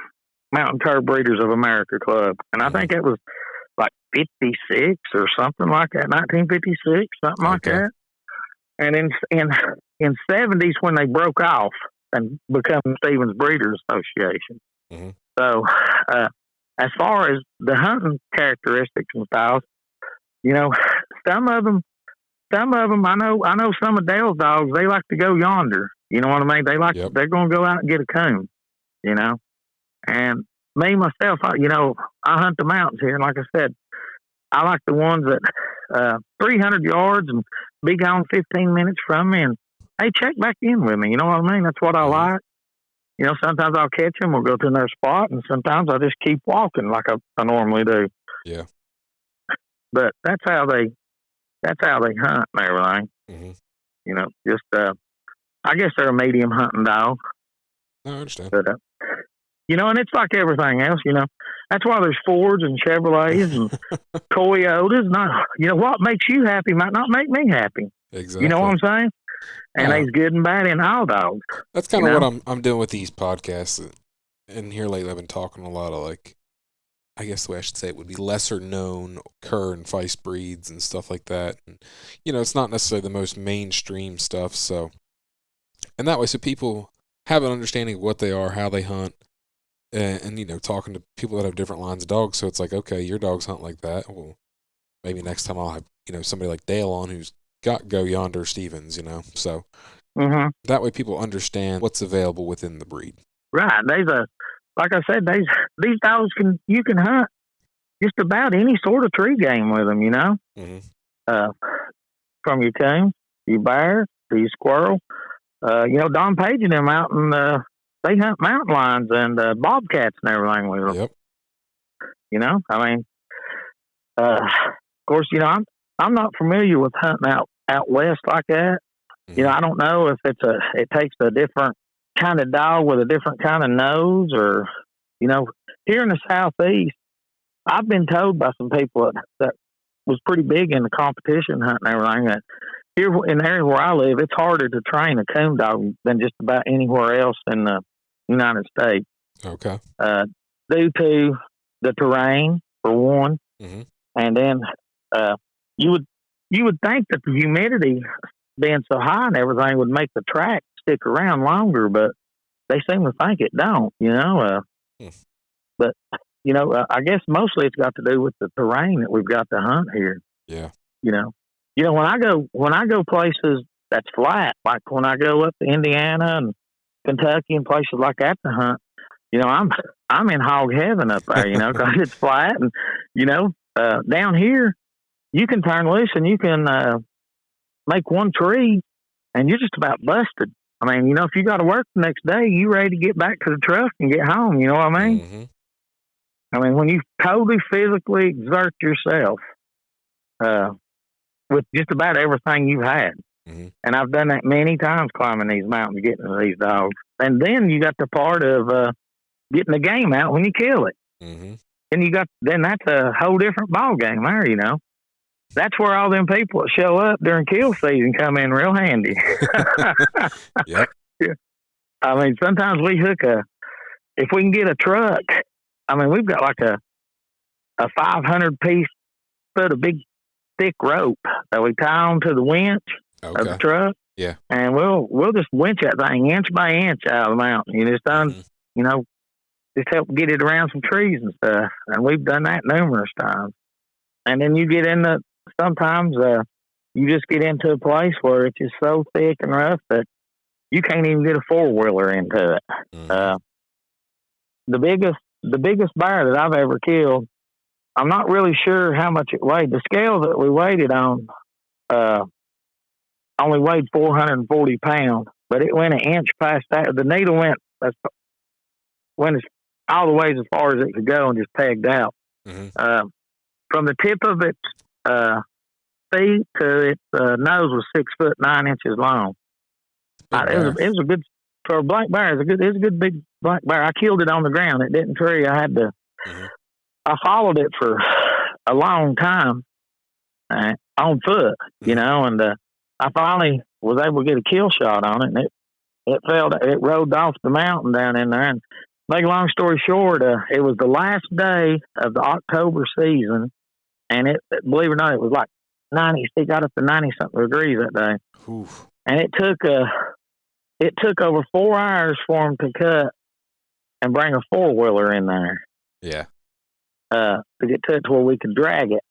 Mountain Cur Breeders of America Club, and I think it was like 56 or something like that, 1956, something like that. And in 70s when they broke off and become Stevens Breeders Association. Mm-hmm. So as far as the hunting characteristics and styles, you know, some of them, I know some of Dale's dogs, they like to go yonder. You know what I mean? They're going to go out and get a coon, you know? And me, myself, I hunt the mountains here. And like I said, I like the ones that 300 yards and be gone 15 minutes from me. And, hey, check back in with me. You know what I mean? That's what I like. You know, sometimes I'll catch them. We'll go to another spot. And sometimes I just keep walking like I normally do. Yeah. But that's how they hunt and everything. Mm-hmm. You know, just I guess they're a medium hunting dog. No, I understand. But you know, and it's like everything else. You know, that's why there's Fords and Chevrolets and Toyotas. Not, you know, what makes you happy might not make me happy. Exactly. You know what I'm saying? And there's good and bad in all dogs. That's kind of what I'm doing with these podcasts. And here lately, I've been talking a lot of, like, I guess the way I should say it would be lesser known cur and feist breeds and stuff like that. And, you know, it's not necessarily the most mainstream stuff. So, and that way, so people have an understanding of what they are, how they hunt, and you know, talking to people that have different lines of dogs. So it's like, okay, your dogs hunt like that. Well, maybe next time I'll have, you know, somebody like Dale on who's got Go Yonder Stevens, you know. So that way people understand what's available within the breed. Right. Like I said, these dogs you can hunt just about any sort of tree game with them, you know. Mm-hmm. From your coon, your bear, to your squirrel. You know, Don Page and them out and they hunt mountain lions and bobcats and everything with them. Yep. You know, I mean, of course, you know, I'm not familiar with hunting out west like that. Mm-hmm. You know, I don't know if it takes a different kind of dog with a different kind of nose, or, you know, here in the Southeast, I've been told by some people that was pretty big in the competition hunting and everything, that here in the area where I live, it's harder to train a coon dog than just about anywhere else in the United States. Okay. Due to the terrain, for one, mm-hmm. and then you would think that the humidity being so high and everything would make the track stick around longer, but they seem to think it don't, you know. Hmm. But I guess mostly it's got to do with the terrain that we've got to hunt here. Yeah. You know, when I go places that's flat, like when I go up to Indiana and Kentucky and places like that to hunt, I'm in hog heaven up there, because it's flat, and down here you can turn loose and you can make one tree, and you're just about busted. I mean, if you got to work the next day, you ready to get back to the truck and get home. You know what I mean? Mm-hmm. I mean, when you totally physically exert yourself with just about everything you've had, mm-hmm. and I've done that many times climbing these mountains, getting to these dogs, and then you got the part of getting the game out when you kill it. Mm-hmm. Then that's a whole different ball game there. That's where all them people that show up during kill season come in real handy. Yep. Yeah. I mean, sometimes we hook if we can get a truck. I mean, we've got like a 500 piece foot of big thick rope that we tie onto the winch of the truck. Yeah. And we'll just winch that thing inch by inch out of the mountain. You just just help get it around some trees and stuff. And we've done that numerous times. And then you get into sometimes you just get into a place where it's just so thick and rough that you can't even get a 4-wheeler into it. Mm-hmm. The biggest bear that I've ever killed, I'm not really sure how much it weighed. The scale that we weighed it on only weighed 440 pounds, but it went an inch past that. The needle went all the way as far as it could go and just pegged out. Mm-hmm. From the tip of its feet to its nose was 6 foot 9 inches long. It was a good for a black bear. It was a good big black bear. I killed it on the ground. It didn't tree. I had to. Mm-hmm. I followed it for a long time on foot, Mm-hmm. and I finally was able to get a kill shot on it, and it fell. It rode off the mountain down in there. And make a long story short, it was the last day of the October season, and believe it or not, it was like 90. It got up to 90-something degrees that day. Oof. And it took over 4 hours for him to cut and bring a 4-wheeler in there. Yeah. To get to it to where we could drag it.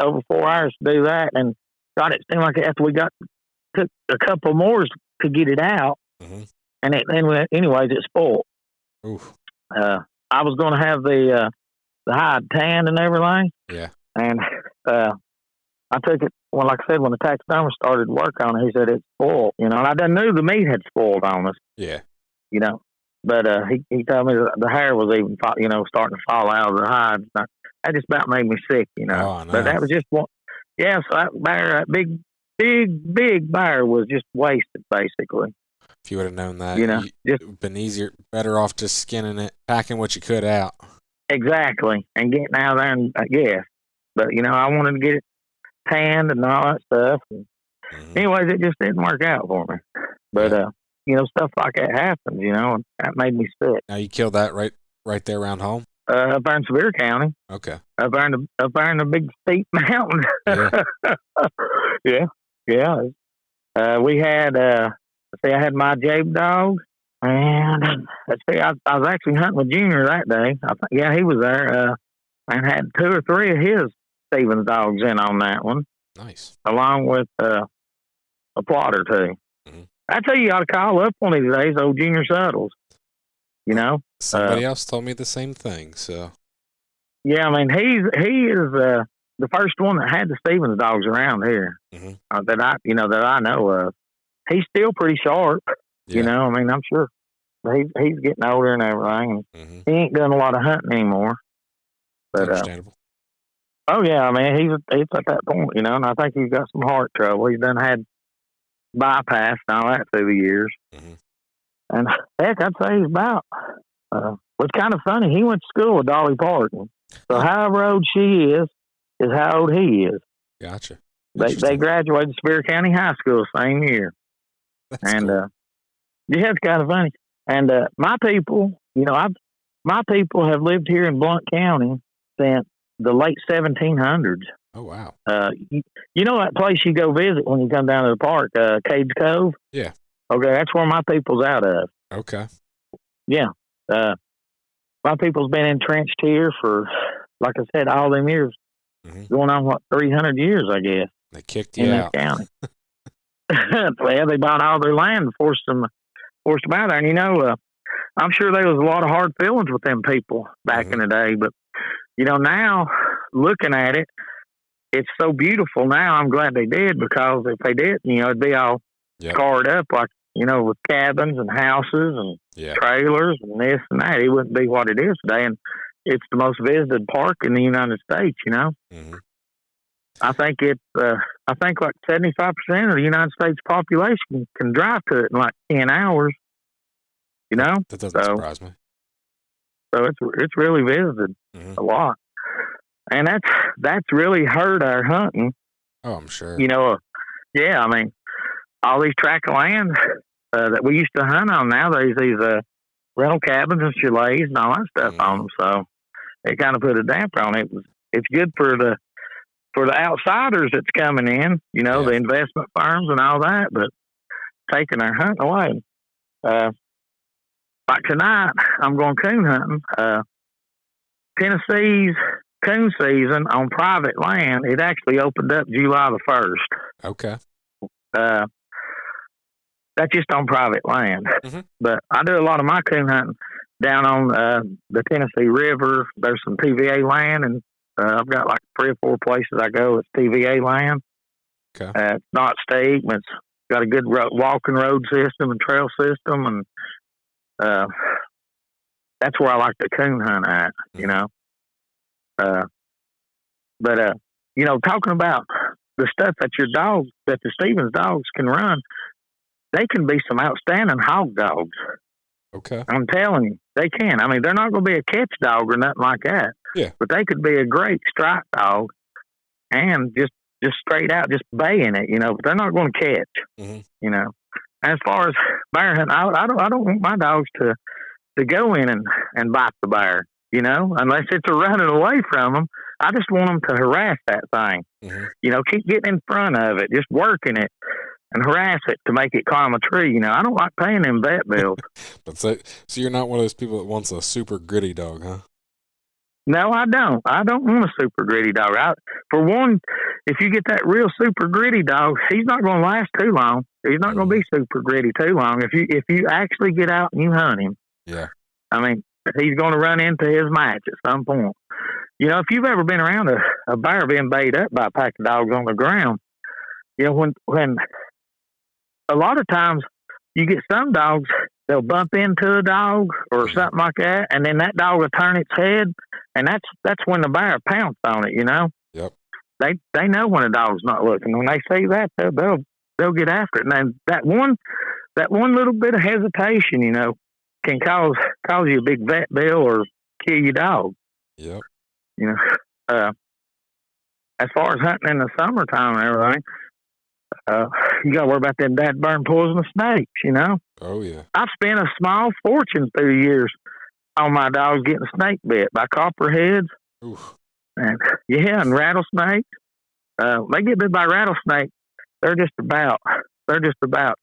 Over 4 hours to do that, and God, it seemed like after we took a couple more to get it out, mm-hmm. and anyways, it spoiled. Oof. I was going to have the hide tanned and everything. Yeah. And I took it, like I said, when the taxidermist started work on it, he said it spoiled, and I didn't know the meat had spoiled on us. Yeah. But he told me that the hair was even, starting to fall out of the hide. That just about made me sick, Oh, I know. But that was just one. Yeah, so that big bear was just wasted, basically. If you would have known that, just been better off just skinning it, packing what you could out. Exactly, and getting out there, and but I wanted to get it tanned and all that stuff. And mm-hmm. anyways, it just didn't work out for me. But stuff like that happens, and that made me sick. Now you killed that right there around home. Up there in Sevier County. Okay. Up there in the big steep mountain. Yeah. We had I had my Jabe dog, and I was actually hunting with Junior that day. He was there, and had 2 or 3 of his Stevens dogs in on that one. Nice. Along with a plot or 2. Mm-hmm. I tell you ought to call up one of these days, old Junior Suttles. Somebody else told me the same thing. So. Yeah, I mean he is the first one that had the Stevens dogs around here. Mm-hmm. That I know of. He's still pretty sharp. Yeah. I mean, I'm sure he's getting older and everything. And mm-hmm. he ain't doing a lot of hunting anymore. But understandable. Oh yeah, I mean he's at that point, and I think he's got some heart trouble. He's had bypass and all that through the years. Mm-hmm. And heck, I'd say he's about. What's kind of funny, he went to school with Dolly Parton. So however old she is how old he is. Gotcha. They graduated Sevier County High School same year. That's and cool. Yeah, it's kind of funny. And my people, my people have lived here in Blount County since the late 1700s. Oh, wow. You know that place you go visit when you come down to the park, Cades Cove? Yeah. Okay, that's where my people's out of. Okay. Yeah. My people's been entrenched here for, like I said, all them years. Mm-hmm. Going on, 300 years, I guess. They kicked you in out. that county. Well, they bought all their land and forced them out there. And, I'm sure there was a lot of hard feelings with them people back in the day. But, now, looking at it, it's so beautiful now. I'm glad they did, because if they didn't, it'd be all scarred up, like, with cabins and houses and trailers and this and that. It wouldn't be what it is today. And it's the most visited park in the United States, Mm-hmm. I think like 75% of the United States population can drive to it in like 10 hours, That doesn't surprise me. So it's really visited a lot. And that's really hurt our hunting. Oh, I'm sure. Yeah, I mean, all these tract of land that we used to hunt on, now there's these rental cabins and chalets and all that stuff on them. So it kind of put a damper on it. It's good for the outsiders that's coming in, the investment firms and all that, but taking our hunting away. Like tonight, I'm going coon hunting. Tennessee's coon season on private land, it actually opened up July the 1st. Okay. That's just on private land. Mm-hmm. But I do a lot of my coon hunting down on the Tennessee River. There's some TVA land, and I've got like 3 or 4 places I go. It's TVA land. Okay. It's not steep, but it's got a good walking road system and trail system, and that's where I like to coon hunt at. But talking about the stuff that the Stevens dogs can run, they can be some outstanding hog dogs. Okay. I'm telling you, they can. I mean, they're not going to be a catch dog or nothing like that. Yeah. But they could be a great strike dog and just straight out, just baying it, but they're not going to catch, Mm-hmm. As far as bear hunting, I don't want my dogs to go in and bite the bear, unless it's a running away from them. I just want them to harass that thing, keep getting in front of it, just working it and harass it to make it climb a tree. I don't like paying them vet bills. But so you're not one of those people that wants a super gritty dog, huh? No, I don't. I don't want a super gritty dog. For one, if you get that real super gritty dog, he's not going to last too long. He's not going to be super gritty too long. If you actually get out and you hunt him, I mean, he's going to run into his match at some point. If you've ever been around a bear being bayed up by a pack of dogs on the ground, when a lot of times you get some dogs, they'll bump into a dog or something like that, and then that dog will turn its head, and that's when the bear pounced on it. Yep. They know when a dog's not looking. When they see that, they'll get after it. And then that one little bit of hesitation, can cause you a big vet bill or kill your dog. Yep. As far as hunting in the summertime and everything, you got to worry about them dad-burn poisonous snakes, Oh, yeah. I've spent a small fortune through the years on my dogs getting snake bit by copperheads. Oof. And rattlesnakes. They get bit by rattlesnakes, they're just about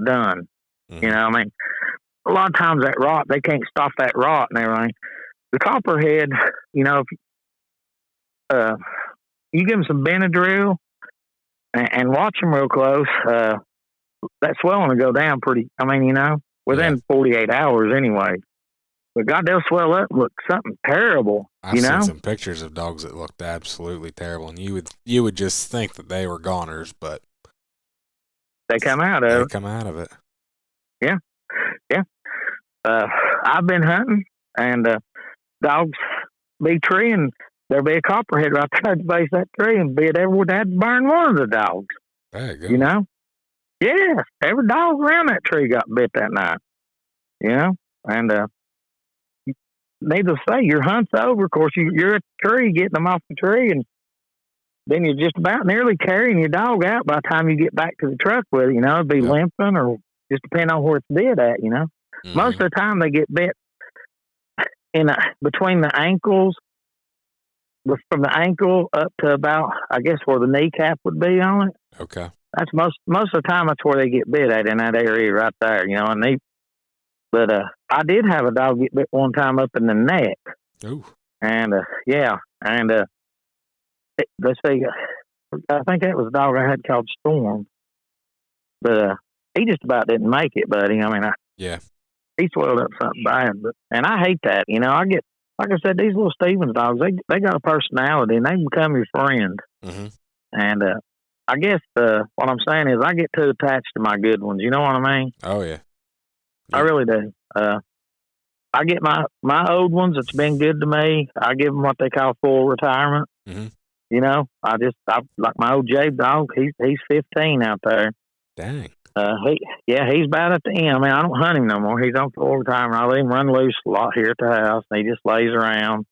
done. Mm-hmm. I mean, a lot of times that rot, they can't stop that rot and everything. The copperhead, if you give them some Benadryl and watch them real close, that swelling will go down within 48 hours anyway. But God, they'll swell up and look something terrible. I've seen some pictures of dogs that looked absolutely terrible, and you would just think that they were goners, but they come out of it. Yeah. I've been hunting, and dogs be tree, and there'll be a copperhead right there at the base of that tree, and would have to burn one of the dogs. There you go. Yeah, every dog around that tree got bit that night. And needless to say, your hunt's over. Of course, you're at the tree, getting them off the tree, and then you're just about nearly carrying your dog out by the time you get back to the truck with it. It'd be limping or just depending on where it's bit at. Mm-hmm. Most of the time they get bit between the ankles was from the ankle up to about, I guess, where the kneecap would be on it. Okay. That's most of the time. That's where they get bit at, in that area right there. And but I did have a dog get bit one time up in the neck. Ooh. And yeah, and let's see, I think that was a dog I had called Storm, but he just about didn't make it, buddy. I mean, Yeah. he swelled up something bad, and I hate that. I get, like I said, these little Stevens dogs, they got a personality, and they become your friend. Mm-hmm. And I guess what I'm saying is I get too attached to my good ones. You know what I mean? Oh yeah. I really do. I get my old ones that's been good to me. I give them what they call full retirement. Mm-hmm. I like my old Jabe dog. He's 15 out there. Dang. He's about at the end. I mean, I don't hunt him no more. He's on full retirement. I let him run loose a lot here at the house, and he just lays around.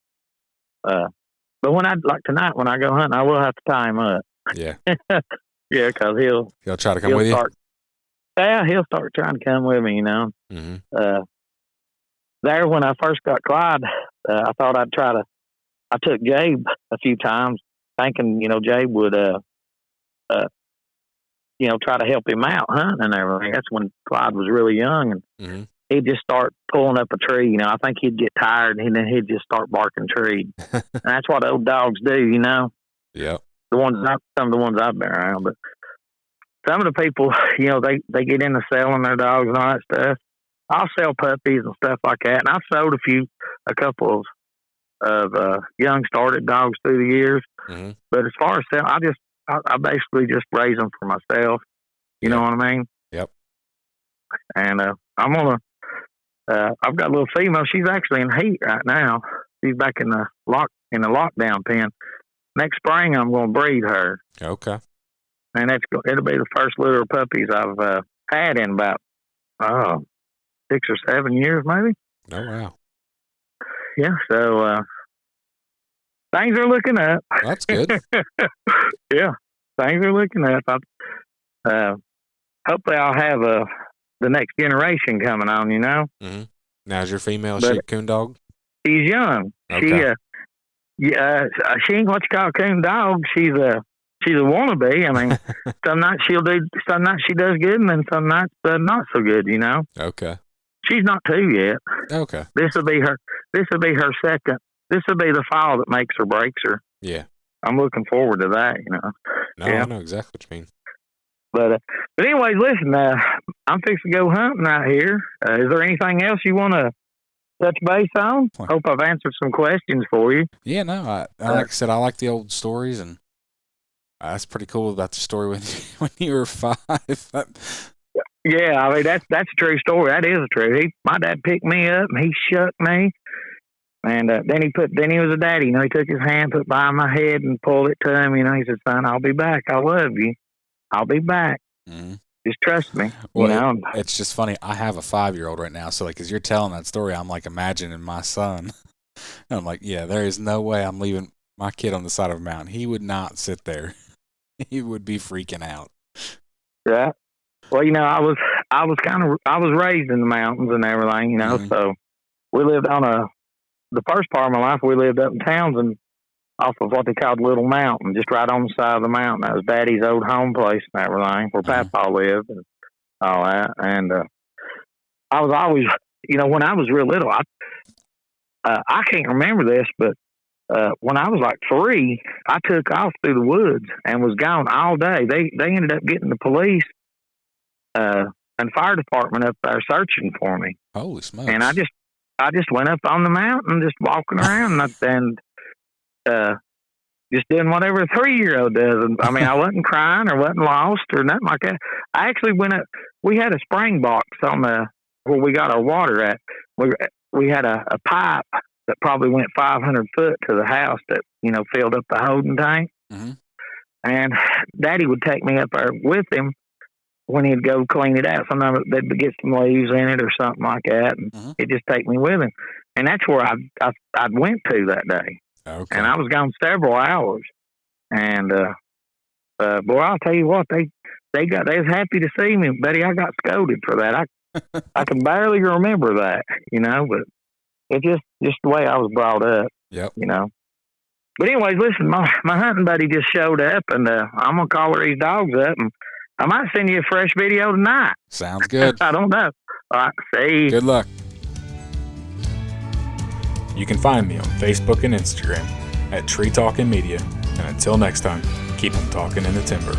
But like tonight, when I go hunting, I will have to tie him up. Yeah. Yeah, because he'll try to come with you. Yeah, he'll start trying to come with me. Mm-hmm. There, when I first got Clyde, I thought I'd try to. I took Jabe a few times, thinking Jabe would try to help him out hunting and everything. That's when Clyde was really young, and mm-hmm. he'd just start pulling up a tree. I think he'd get tired, and then he'd just start barking trees. And that's what old dogs do. Yep. Some of the ones I've been around, but some of the people, they get into selling their dogs and all that stuff. I'll sell puppies and stuff like that, and I've sold a couple of young started dogs through the years. Mm-hmm. But as far as selling, I basically just raise them for myself. You know what I mean? Yep. And I've got a little female. She's actually in heat right now. She's back in the lockdown pen. Next spring, I'm going to breed her. Okay. And it'll be the first litter of puppies I've had in about 6 or 7 years, maybe. Oh wow. Yeah. So things are looking up. That's good. Yeah, things are looking up. Hopefully, I'll have the next generation coming on. Mm-hmm. Now, is your female a coon dog? She's young. Okay. She ain't what you call a coon dog. She's a wannabe. I mean, some nights she does good, and then some nights not so good. Okay. She's not 2 yet. Okay. This will be her second. This will be the fall that makes or breaks her. Yeah. I'm looking forward to that. No, yeah. I know exactly what you mean. But anyways, listen. I'm fixing to go hunting out here. Is there anything else you want to touch base on? Hope I've answered some questions for you. Yeah, no. I like I said, I like the old stories, and that's pretty cool about the story when you were 5. Yeah, I mean that's a true story. That is a true. My dad picked me up and he shook me, and then he was a daddy. He took his hand, put by my head, and pulled it to him. He said, "Son, I'll be back. I love you. I'll be back. Mm-hmm. Just trust me." Well, it's just funny. I have a 5-year-old right now, so as you're telling that story, I'm imagining my son. And I'm yeah, there is no way I'm leaving my kid on the side of a mountain. He would not sit there. He would be freaking out. Yeah. Well, I was raised in the mountains and everything, Mm-hmm. So we lived the first part of my life, we lived up in Townsend off of what they called Little Mountain, just right on the side of the mountain. That was Daddy's old home place and everything, where Mm-hmm. Papa lived and all that. And I was always, when I was real little, I can't remember this, but when I was 3, I took off through the woods and was gone all day. They ended up getting the police and fire department up there searching for me. Holy smokes! And I just went up on the mountain, just walking around and just doing whatever a 3-year-old does. And I mean, I wasn't crying or wasn't lost or nothing like that. I actually went up. We had a spring box on where we got our water at. We had a pipe that probably went 500 foot to the house that filled up the holding tank. Mm-hmm. And Daddy would take me up there with him when he'd go clean it out. Sometimes they'd get some leaves in it or something like that, and Mm-hmm. he'd just take me with him. And that's where I went to that day. Okay. And I was gone several hours. And boy, I'll tell you what, they was happy to see me, buddy. I got scolded for that. I can barely remember that, but it's just the way I was brought up. Yep. But anyways, listen, my hunting buddy just showed up, and I'm gonna call these dogs up, and I might send you a fresh video tonight. Sounds good. I don't know. All right, see. Good luck. You can find me on Facebook and Instagram at Tree Talking Media. And until next time, keep 'em talking in the timber.